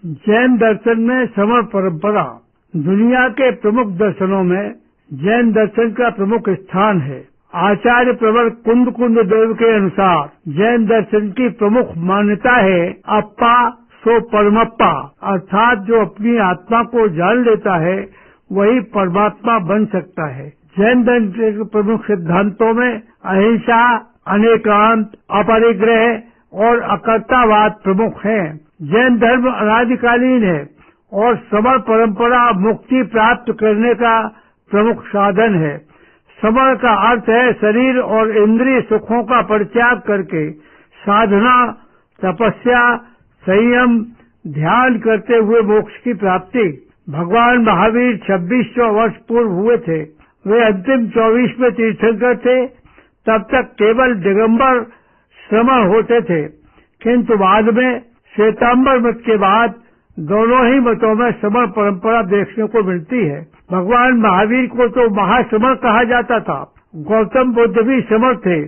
जैन दर्शन में श्रवण परंपरा। दुनिया के प्रमुख दर्शनों में जैन दर्शन का प्रमुख स्थान है। आचार्य प्रवर कुंद देव के अनुसार जैन दर्शन की प्रमुख मान्यता है अप्पा सो परमप्पा, अर्थात जो अपनी आत्मा को जान लेता है वही परमात्मा बन सकता है। जैन धर्म के प्रमुख सिद्धांतों में अहिंसा, अनेकांत, अपरिग्रह और अकर्तावाद प्रमुख हैं। जैन धर्म अनादिकालीन है और श्रवण परंपरा मुक्ति प्राप्त करने का प्रमुख साधन है। श्रवण का अर्थ है शरीर और इंद्रिय सुखों का परित्याग करके साधना, तपस्या, संयम, ध्यान करते हुए मोक्ष की प्राप्ति। भगवान महावीर 2600 वर्ष पूर्व हुए थे। वे अंतिम 24वें तीर्थंकर थे। तब तक केवल दिगंबर श्रमण होते थे, किंतु बाद में श्वेतांबर मत के बाद दोनों ही मतों में श्रमण परंपरा देखने को मिलती है। भगवान महावीर को तो महाश्रमण कहा जाता था। गौतम बुद्ध भी श्रमण थे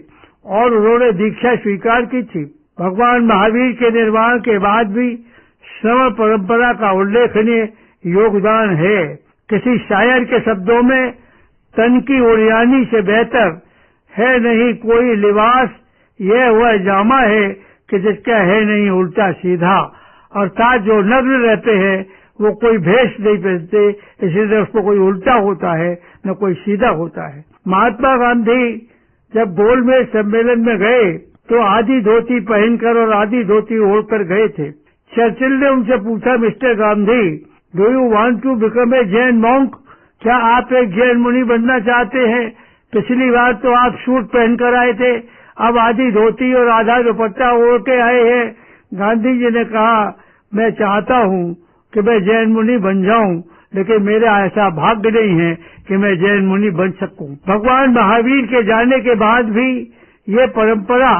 और उन्होंने दीक्षा स्वीकार की थी। भगवान महावीर के निर्वाण के बाद भी श्रवण परंपरा का उल्लेखनीय योगदान है। किसी शायर के शब्दों में तन की ओरियानी से बेहतर है नहीं कोई लिबास, यह वह जामा है कि जिसका है नहीं उल्टा सीधा। अर्थात जो नग्न रहते हैं वो कोई भेष नहीं पहनते, इसलिए उसको कोई उल्टा होता है न कोई सीधा होता है। महात्मा गांधी जब गोलमेज सम्मेलन में गए तो आधी धोती पहनकर और आधी धोती ओढ़कर गए थे। चर्चिल ने उनसे पूछा, mister Gandhi, do you want to become a Jain monk? क्या आप एक जैन मुनि बनना चाहते हैं? पिछली बार तो आप सूट पहनकर आए थे, अब आधी धोती और आधा दुपट्टा ओढ़ के आए हैं। गांधी जी ने कहा, मैं चाहता हूँ कि मैं जैन मुनि बन जाऊं, लेकिन मेरा ऐसा भाग्य नहीं है कि मैं जैन मुनि बन सकूं। भगवान महावीर के जाने के बाद भी ये परंपरा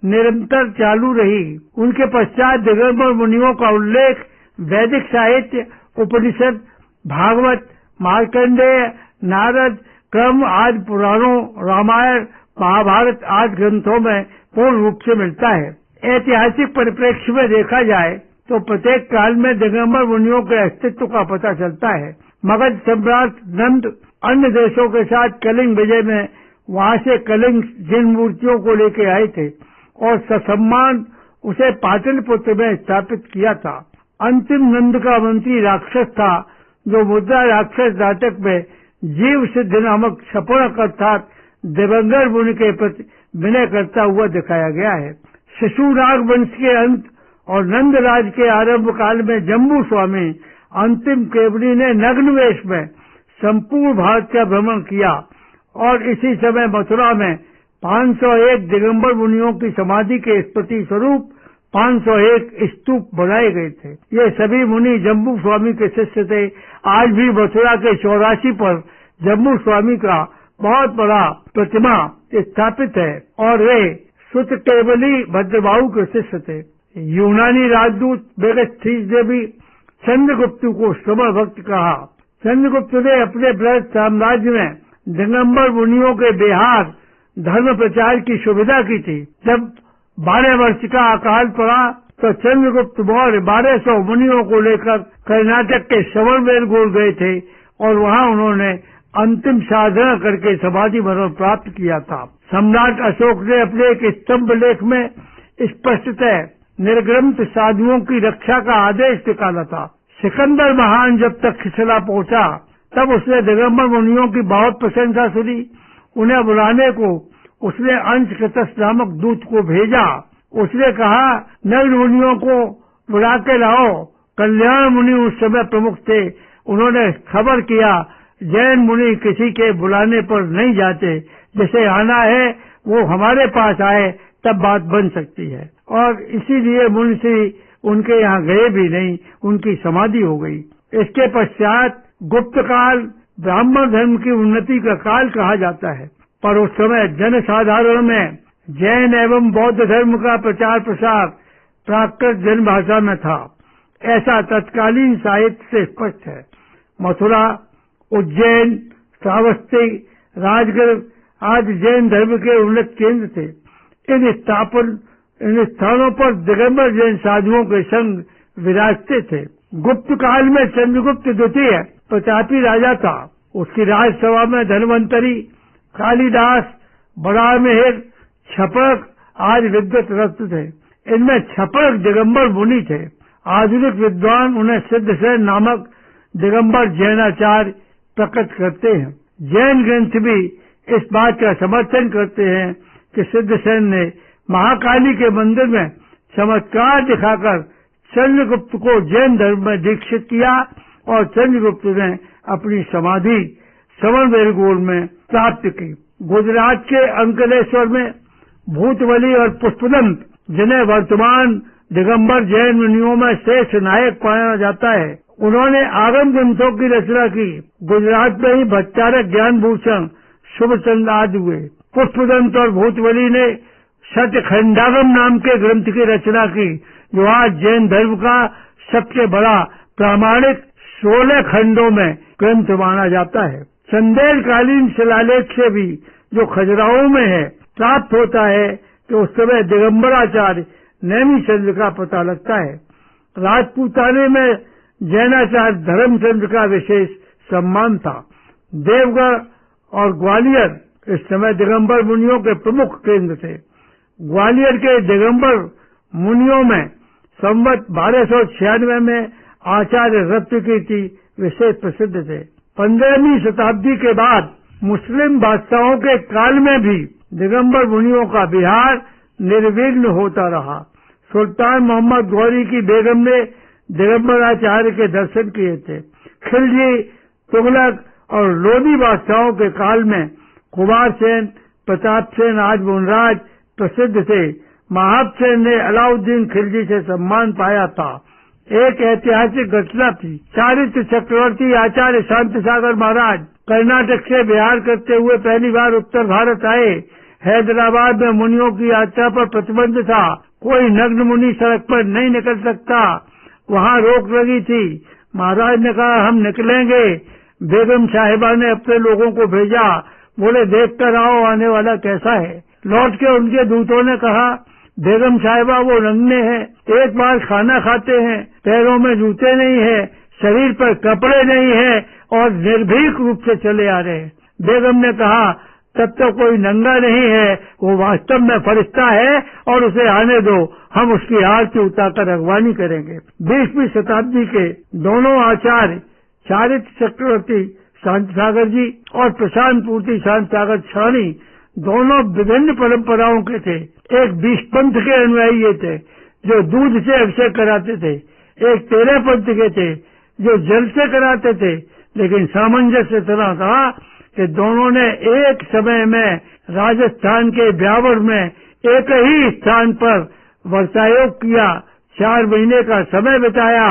निरंतर चालू रही। उनके पश्चात दिगंबर मुनियों का उल्लेख वैदिक साहित्य, उपनिषद, भागवत, मार्कंडेय, नारद, क्रम आदि पुराणों, रामायण, महाभारत आदि ग्रंथों में पूर्ण रूप से मिलता है। ऐतिहासिक परिप्रेक्ष्य में देखा जाए तो प्रत्येक काल में दिगंबर मुनियों के अस्तित्व का पता चलता है। मगध सम्राट नंद अन्य देशों के साथ कलिंग विजय में वहां से कलिंग जिन मूर्तियों को लेके आए थे और ससम्मान उसे पाटलिपुत्र में स्थापित किया था। अंतिम नंद का मंत्री राक्षस था, जो मुद्रा राक्षस नाटक में जीव सिद्ध नामक शपनक अर्थात दिगंबर मुनि के प्रति विनय करता हुआ दिखाया गया है। शिशुनाग वंश के अंत और नंदराज के आरंभ काल में जम्बू स्वामी अंतिम केवड़ी ने नग्न वेश में संपूर्ण भारत का भ्रमण किया और इसी समय मथुरा में 501 दिगंबर मुनियों की समाधि के स्मृति स्वरूप 501 स्तूप बनाए गए थे। ये सभी मुनि जम्बू स्वामी के शिष्य थे। आज भी मथुरा के चौरासी पर जम्बू स्वामी का बहुत बड़ा प्रतिमा स्थापित है और वे सुत केवली भद्रबाहु के शिष्य थे। यूनानी राजदूत मेगास्थनीज ने भी चंद्रगुप्त को श्रवण भक्त कहा। चंद्रगुप्त ने अपने बृहद साम्राज्य में दिगंबर मुनियों के बिहार धर्म प्रचार की सुविधा की थी। जब 12 वर्ष का अकाल पड़ा तो चंद्रगुप्त मौर्य 1200 मुनियों को लेकर कर्नाटक के श्रवणबेलगोल गए थे और वहां उन्होंने अंतिम साधना करके समाधि मरण प्राप्त किया था। सम्राट अशोक ने अपने एक स्तंभ लेख में स्पष्टतः निर्ग्रंथ साधुओं की रक्षा का आदेश निकाला था। सिकंदर महान जब तक खिसला पहुंचा तब उसने दिगंबर मुनियों की बहुत प्रशंसा सुनी। उन्हें बुलाने को उसने अंशकतस नामक दूत को भेजा। उसने कहा, नग्न मुनियों को बुला के लाओ। कल्याण मुनि उस समय प्रमुख थे। उन्होंने खबर किया, जैन मुनि किसी के बुलाने पर नहीं जाते, जिसे आना है वो हमारे पास आए तब बात बन सकती है। और इसीलिए मुंशी उनके यहाँ गए भी नहीं, उनकी समाधि हो गई। इसके पश्चात गुप्त काल ब्राह्मण धर्म की उन्नति का काल कहा जाता है, पर उस समय जनसाधारण में जैन एवं बौद्ध धर्म का प्रचार प्रसार प्राकृत जन भाषा में था। ऐसा तत्कालीन साहित्य से स्पष्ट है। मथुरा, उज्जैन, श्रावस्ती, राजगढ़ आदि जैन धर्म के उन्नत केंद्र थे। इन स्थानों पर दिगंबर जैन साधुओं के संग विराजते थे। गुप्त काल में चंद्रगुप्त द्वितीय प्रतापी राजा था। उसकी राजसभा में धन्वंतरी, कालिदास, बड़ामेहर, छपक आदि विद्वत रत्न थे। इनमें छपक दिगंबर मुनि थे। आधुनिक विद्वान उन्हें सिद्धसेन नामक दिगंबर जैनाचार्य प्रकट करते हैं। जैन ग्रंथ भी इस बात का समर्थन करते हैं कि सिद्धसेन ने महाकाली के मंदिर में चमत्कार दिखाकर चंद्रगुप्त को जैन धर्म में दीक्षित किया और चंद्रगुप्त ने अपनी समाधि समरवेलगोल में प्राप्त की। गुजरात के अंकलेश्वर में भूतवली और पुष्पदंत, जिन्हें वर्तमान दिगंबर जैन मुनियों में श्रेष्ठ नायक माना जाता है, उन्होंने आगम ग्रंथों की रचना की। गुजरात में ही भट्टारक, ज्ञानभूषण, शुभचंद आदि हुए। पुष्पदंत और भूतवली ने सतखंडागम नाम के ग्रंथ की रचना की, जो आज जैन धर्म का सबसे बड़ा प्रामाणिक 16 खंडों में ग्रंथ माना जाता है। चंदेलकालीन शिलालेख से भी, जो खजुराहो में है, प्राप्त होता है कि उस समय दिगंबराचार्य नेमिचंद्र का पता लगता है। राजपूताने में जैनाचार्य धर्मचंद्र का विशेष सम्मान था। देवगढ़ और ग्वालियर इस समय दिगंबर मुनियों के प्रमुख केंद्र थे। ग्वालियर के दिगंबर मुनियों में संवत 1296 में आचार्य रत्नकीर्ति विशेष प्रसिद्ध थे। 15वीं शताब्दी के बाद मुस्लिम बादशाहों के काल में भी दिगंबर मुनियों का विहार निर्विघ्न होता रहा। सुल्तान मोहम्मद गौरी की बेगम ने दिगंबराचार्य के दर्शन किए थे। खिलजी, तुगलक और लोधी बादशाहों के काल में कुमार सेन, प्रताप सेन आदि मुनराज प्रसिद्ध थे। महाब सेन ने अलाउद्दीन खिलजी से सम्मान पाया था। एक ऐतिहासिक घटना थी। चारित्र चक्रवर्ती आचार्य शांति सागर महाराज कर्नाटक से विहार करते हुए पहली बार उत्तर भारत आए। हैदराबाद में मुनियों की यात्रा पर प्रतिबंध था। कोई नग्न मुनि सड़क पर नहीं निकल सकता। वहाँ रोक लगी थी। महाराज ने कहा, हम निकलेंगे। बेगम साहिबा ने अपने लोगों को भेजा। बोले, देख कर आओ आने वाला कैसा है। लौट के उनके दूतों ने कहा, बेगम साहिबा वो नंगे हैं, एक बार खाना खाते हैं, पैरों में जूते नहीं है, शरीर पर कपड़े नहीं है और निर्भीक रूप से चले आ रहे हैं। बेगम ने कहा, तब तो कोई नंगा नहीं है, वो वास्तव में फरिश्ता है और उसे आने दो, हम उसकी आरती उतारकर अगवानी करेंगे। 20वीं शताब्दी के दोनों आचार्य चारित्र चक्रवर्ती शांति सागर जी और प्रशांत पूर्ति शांति सागर छानी दोनों विभिन्न परंपराओं के थे। एक विषपंथ के अनुयायी ये थे जो दूध से अभिषेक कराते थे। एक तेरह पंथ के थे जो जल से कराते थे। लेकिन सामंजस्य इतना था कि दोनों ने एक समय में राजस्थान के ब्यावर में एक ही स्थान पर वर्षायोग किया। 4 महीने का समय बिताया।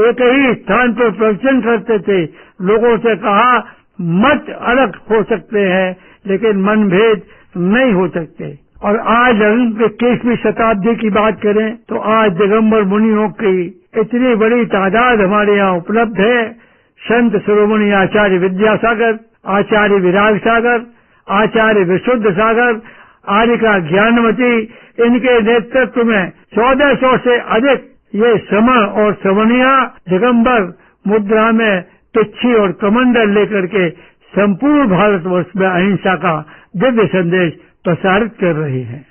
एक ही स्थान पर प्रवचन करते थे। लोगों से कहा, मत अलग हो सकते हैं लेकिन मनभेद नहीं हो सकते। और आज हम 21वीं शताब्दी की बात करें तो आज दिगंबर मुनियों की इतनी बड़ी तादाद हमारे यहाँ उपलब्ध है। संत शिरोमणि आचार्य विद्यासागर, आचार्य विराग सागर, आचार्य विशुद्ध सागर, आर्यिका ज्ञानमती, इनके नेतृत्व में 1400 से अधिक ये समण और समणिया दिगंबर मुद्रा में पिच्छी और कमंडल लेकर के संपूर्ण भारतवर्ष में अहिंसा का दिव्य संदेश प्रसारित कर रही हैं।